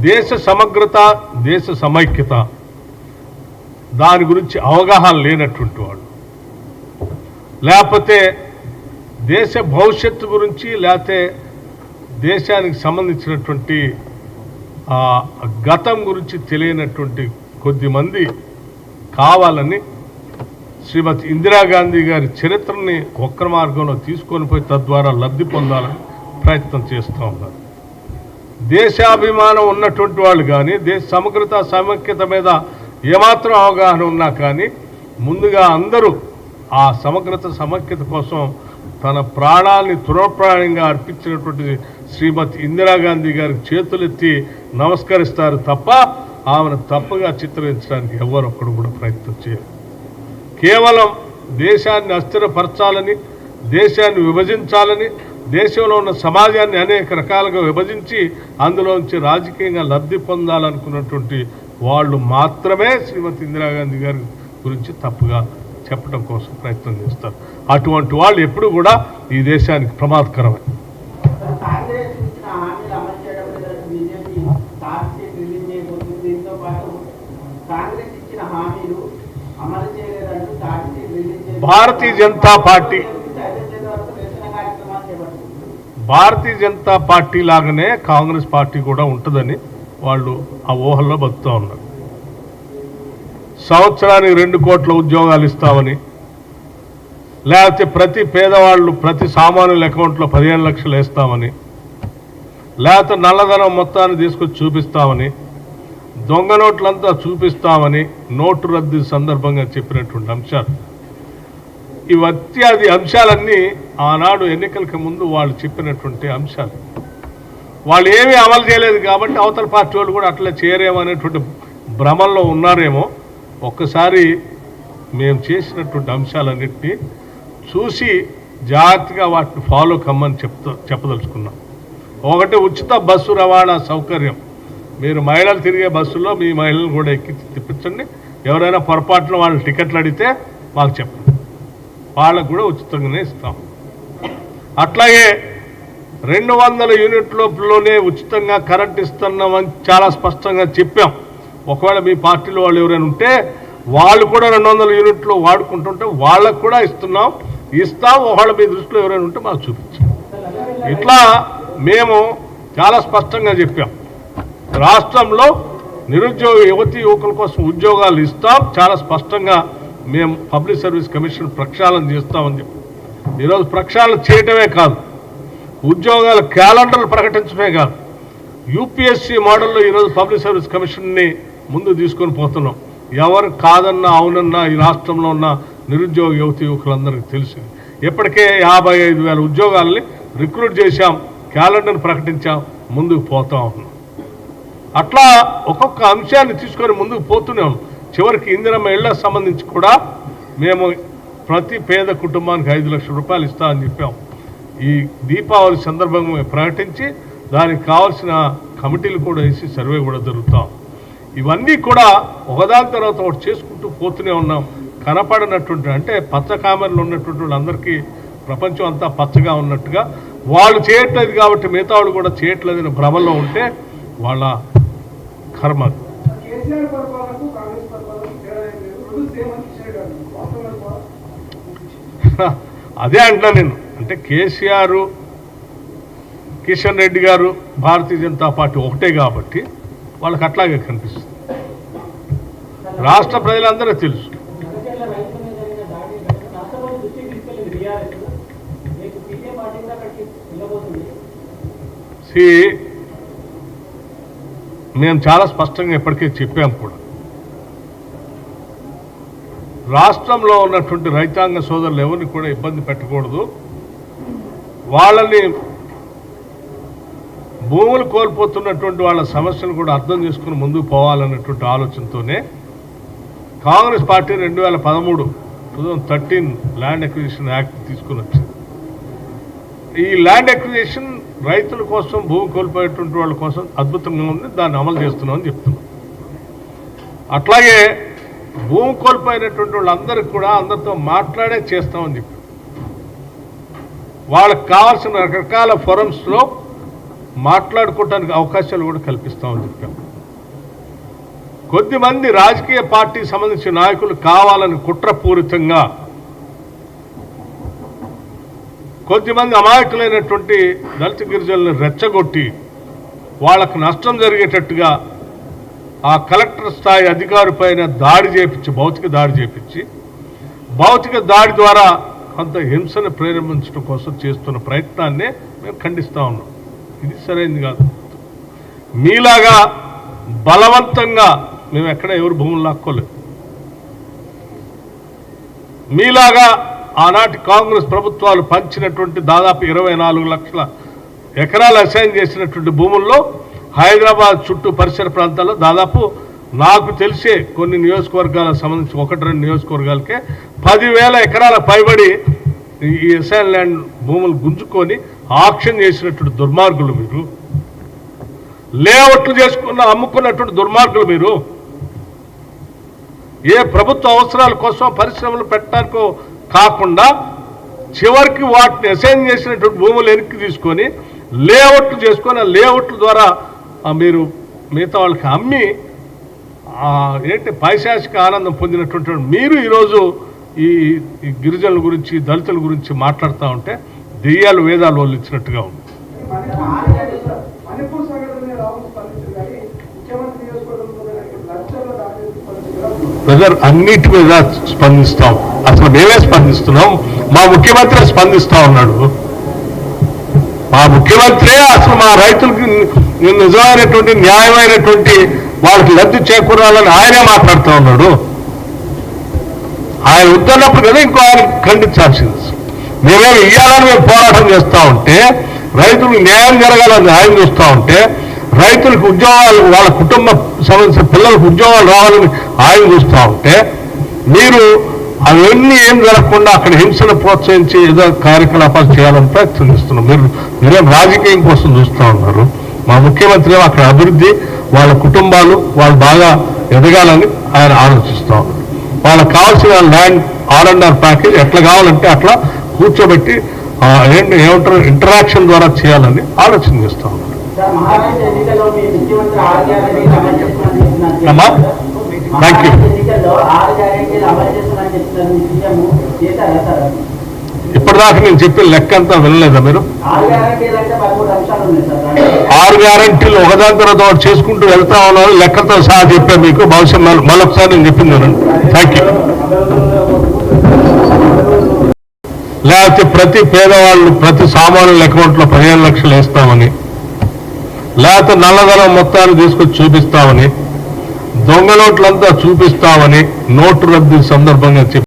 దేశ సమగ్రత, దేశ సమైక్యత దాని గురించి అవగాహన లేనటువంటి వాళ్ళు, లేకపోతే దేశ భవిష్యత్తు గురించి, లేకపోతే దేశానికి సంబంధించినటువంటి గతం గురించి తెలియనటువంటి కొద్దిమంది కావాలని శ్రీమతి ఇందిరాగాంధీ గారి చరిత్రని వక్ర మార్గంలో తీసుకొని పోయి తద్వారా లబ్ధి పొందాలని ప్రయత్నం చేస్తూ ఉన్నారు. దేశాభిమానం ఉన్నటువంటి వాళ్ళు కానీ, దేశ సమగ్రత సమైక్యత మీద ఏమాత్రం అవగాహన ఉన్నా కానీ ముందుగా అందరూ ఆ సమగ్రత సమైక్యత కోసం తన ప్రాణాలని తృణప్రాయంగా అర్పించినటువంటి శ్రీమతి ఇందిరాగాంధీ గారికి చేతులెత్తి నమస్కరిస్తారు తప్ప ఆమెను తప్పుగా చిత్రించడానికి ఎవరొక్కడు కూడా ప్రయత్నం చేయరు. కేవలం దేశాన్ని అస్థిరపరచాలని, దేశాన్ని విభజించాలని, దేశంలో ఉన్న సమాజాన్ని అనేక రకాలుగా విభజించి అందులోంచి రాజకీయంగా లబ్ధి పొందాలనుకున్నటువంటి వాళ్ళు మాత్రమే శ్రీమతి ఇందిరాగాంధీ గారి గురించి తప్పుగా చెప్పడం కోసం ప్రయత్నం చేస్తారు. అటువంటి వాళ్ళు ఎప్పుడు కూడా ఈ దేశానికి ప్రమాదకరమే. భారతీయ జనతా పార్టీ లాగానే కాంగ్రెస్ పార్టీ కూడా ఉంటుందని వాళ్ళు ఆ ఊహల్లో బతుకుతూ ఉన్నారు. సంవత్సరానికి 2 కోట్ల ఉద్యోగాలు ఇస్తామని, లేకపోతే ప్రతి పేదవాళ్ళు ప్రతి సామాన్యుల అకౌంట్లో 15 లక్షలు వేస్తామని, లేకపోతే నల్లధనం మొత్తాన్ని తీసుకొచ్చి చూపిస్తామని, దొంగ నోట్లంతా చూపిస్తామని నోటు రద్దు సందర్భంగా చెప్పినటువంటి అంశాలు ఇవత్యాది అంశాలన్నీ ఆనాడు ఎన్నికలకు ముందు వాళ్ళు చెప్పినటువంటి అంశాలు. వాళ్ళు ఏమీ అమలు చేయలేదు కాబట్టి అవతల పార్టీ వాళ్ళు కూడా అట్లా చేయరేమనేటువంటి భ్రమంలో ఉన్నారేమో. ఒక్కసారి మేము చేసినటువంటి అంశాలన్నింటినీ చూసి జాగ్రత్తగా వాటిని ఫాలో కమ్మని చెప్పదలుచుకున్నాం. ఒకటి, ఉచిత బస్సు రవాణా సౌకర్యం. మీరు మహిళలు తిరిగే బస్సులో మీ మహిళలు కూడా ఎక్కి తిప్పించండి. ఎవరైనా పొరపాటున వాళ్ళు టికెట్లు అడిగితే మాకు చెప్పండి, వాళ్ళకు కూడా ఉచితంగానే ఇస్తాం. అట్లాగే 200 యూనిట్లలోనే ఉచితంగా కరెంట్ ఇస్తున్నామని చాలా స్పష్టంగా చెప్పాం. ఒకవేళ మీ పార్టీలో వాళ్ళు ఎవరైనా ఉంటే వాళ్ళు కూడా 200 యూనిట్లు వాడుకుంటుంటే వాళ్ళకు కూడా ఇస్తాం. ఒకవేళ మీ దృష్టిలో ఎవరైనా ఉంటే మాకు చూపించాం. ఇట్లా మేము చాలా స్పష్టంగా చెప్పాం. రాష్ట్రంలో నిరుద్యోగ యువతీ యువకుల కోసం ఉద్యోగాలు ఇస్తాం. చాలా స్పష్టంగా మేము పబ్లిక్ సర్వీస్ కమిషన్ ప్రక్షాళన చేస్తామని చెప్పి ఈరోజు ప్రక్షాళన చేయటమే కాదు, ఉద్యోగాల క్యాలెండర్లు ప్రకటించడమే కాదు, యూపీఎస్సీ మోడల్లో ఈరోజు పబ్లిక్ సర్వీస్ కమిషన్ని ముందు తీసుకొని పోతున్నాం. ఎవరు కాదన్నా అవునన్నా ఈ రాష్ట్రంలో ఉన్న నిరుద్యోగ యువతీ యువకులందరికీ తెలిసింది. ఇప్పటికే 55,000 ఉద్యోగాలని రిక్రూట్ చేశాం, క్యాలెండర్ని ప్రకటించాం, ముందుకు పోతా ఉన్నాం. అట్లా ఒక్కొక్క అంశాన్ని తీసుకొని ముందుకు పోతూనే ఉన్నాం. చివరికి ఇందిరమ్మ ఇళ్లకు సంబంధించి కూడా మేము ప్రతి పేద కుటుంబానికి 5 లక్షల రూపాయలు ఇస్తామని చెప్పాం. ఈ దీపావళి సందర్భంగా ప్రకటించి దానికి కావాల్సిన కమిటీలు కూడా వేసి సర్వే కూడా జరుగుతాం. ఇవన్నీ కూడా ఒకదాని తర్వాత ఒకటి చేసుకుంటూ పోతూనే ఉన్నాం. కనపడినటువంటి అంటే పచ్చ కామెరలు ఉన్నటువంటి వాళ్ళందరికీ ప్రపంచం అంతా పచ్చగా ఉన్నట్టుగా వాళ్ళు చేయట్లేదు కాబట్టి మిగతా వాళ్ళు కూడా చేయట్లేదని భ్రమలో ఉంటే వాళ్ళ కర్మ. అదే అంటున్నా నేను. అంటే కేసీఆర్, కిషన్ రెడ్డి గారు, భారతీయ జనతా పార్టీ ఒకటే కాబట్టి వాళ్ళకి అట్లాగే కనిపిస్తుంది. రాష్ట్ర ప్రజలందరూ తెలుసు. మేము చాలా స్పష్టంగా ఇప్పటికే చెప్పాం కూడా, రాష్ట్రంలో ఉన్నటువంటి రైతాంగ సోదరులు ఎవరిని కూడా ఇబ్బంది పెట్టకూడదు, వాళ్ళని భూములు కోల్పోతున్నటువంటి వాళ్ళ సమస్యలు కూడా అర్థం చేసుకుని ముందుకు పోవాలన్నటువంటి ఆలోచనతోనే Congress party 2013 land acquisition act తీసుకుని వచ్చింది. ఈ ల్యాండ్ అక్విజిషన్ రైతుల కోసం, భూమి కోల్పోయేటువంటి వాళ్ళ కోసం అద్భుతంగా ఉంది, దాన్ని అమలు చేస్తున్నామని చెప్తున్నాం. అట్లాగే భూమి కోల్పోయినటువంటి వాళ్ళందరికీ కూడా అందరితో మాట్లాడే చేస్తామని చెప్పి వాళ్ళకి కావాల్సిన రకరకాల ఫోరమ్స్లో మాట్లాడుకోవటానికి అవకాశాలు కూడా కల్పిస్తామని చెప్పాం. కొద్దిమంది రాజకీయ పార్టీకి సంబంధించిన నాయకులు కావాలని కుట్రపూరితంగా కొద్దిమంది అమాయకులైనటువంటి దళిత గిరిజనులను రెచ్చగొట్టి వాళ్ళకు నష్టం జరిగేటట్టుగా ఆ కలెక్టర్ స్థాయి అధికారి పైన దాడి చేపించి భౌతిక దాడి ద్వారా కొంత హింసను ప్రేరేపించడం కోసం చేస్తున్న ప్రయత్నాన్ని మేము ఖండిస్తూ ఉన్నాం. ఇది సరైనది కాదు. మీలాగా బలవంతంగా మేము ఎక్కడ ఎవరు భూములు లాక్కోలేదు. మీలాగా ఆనాటి కాంగ్రెస్ ప్రభుత్వాలు పంచినటువంటి దాదాపు 24 లక్షల ఎకరాలు అసైన్ చేసినటువంటి భూముల్లో హైదరాబాద్ చుట్టూ పరిసర ప్రాంతాల్లో దాదాపు నాకు తెలిసే కొన్ని నియోజకవర్గాలకు సంబంధించి 1-2 నియోజకవర్గాలకే 10,000 ఎకరాల పైబడి ఈ అసైన్ ల్యాండ్ భూములు గుంజుకొని ఆక్షన్ చేసినటువంటి దుర్మార్గులు మీరు. లేఅవుట్లు అమ్ముకున్నటువంటి దుర్మార్గులు మీరు. ఏ ప్రభుత్వ అవసరాల కోసం పరిశ్రమలు పెట్టడానికో కాకుండా చివరికి వాటిని అసైన్ చేసినటువంటి భూములు వెనక్కి తీసుకొని లేఅవుట్లు చేసుకొని ఆ లేఅవుట్ల ద్వారా మీరు మిగతా వాళ్ళకి అమ్మి పైశాచిక ఆనందం పొందినటువంటి మీరు ఈరోజు ఈ గిరిజనుల గురించి దళితుల గురించి మాట్లాడుతూ ఉంటే దెయ్యాలు వేదాలు వాళ్ళు ఇచ్చినట్టుగా ఉంది. బ్రదర్, అన్నిటి మీద స్పందిస్తాం. అసలు మేమే స్పందిస్తున్నాం. మా ముఖ్యమంత్రి స్పందిస్తా ఉన్నాడు. మా ముఖ్యమంత్రి అసలు మా రైతులకి నిజమైనటువంటి న్యాయమైనటువంటి వాళ్ళకి లబ్ధి చేకూరాలని ఆయనే మాట్లాడుతూ ఉన్నాడు. ఆయన వద్దన్నప్పుడు కదా ఇంకో ఆయన ఖండించాల్సింది. మేమేమి ఇయ్యాలని మేము పోరాటం చేస్తూ ఉంటే, రైతులకు న్యాయం జరగాలని ఆయన చూస్తూ ఉంటే, రైతులకు ఉద్యోగాలు వాళ్ళ కుటుంబ సంబంధించిన పిల్లలకు ఉద్యోగాలు రావాలని ఆయన చూస్తూ ఉంటే, మీరు అవన్నీ ఏం జరగకుండా అక్కడ హింసను ప్రోత్సహించి ఏదో కార్యకలాపాలు చేయాలని ప్రయత్నిస్తున్నాం. మీరేం రాజకీయం కోసం చూస్తూ ఉన్నారు. మా ముఖ్యమంత్రి అక్కడ అభివృద్ధి, వాళ్ళ కుటుంబాలు వాళ్ళు బాగా ఎదగాలని ఆయన ఆలోచిస్తూ ఉన్నారు. వాళ్ళకి కావాల్సిన ల్యాండ్ R&R ప్యాకేజ్ ఎట్లా కావాలంటే అట్లా కూర్చోబెట్టి ఏమంటారు ఇంటరాక్షన్ ద్వారా చేయాలని ఆలోచన చేస్తూ ఉన్నారు. Thank you. ఇప్పటిదాకా నేను చెప్పిన లెక్క అంతా వినలేదా మీరు? 6 గ్యారంటీలు ఒకదాని తర్వాత ఒకటి చేసుకుంటూ వెళ్తా ఉన్నారు. లెక్కతో సహా చెప్పాను మీకు. బహుశా మళ్ళొకసారి నేను చెప్పింది. Thank you. లేకపోతే ప్రతి పేదవాళ్ళు ప్రతి సామాన్యుల అకౌంట్లో 15 లక్షలు వేస్తామని, లేకపోతే నల్లధనం మొత్తాన్ని తీసుకొచ్చి చూపిస్తామని, దొంగ నోట్లంతా చూపిస్తామని నోటు రద్దు సందర్భంగా చెప్పి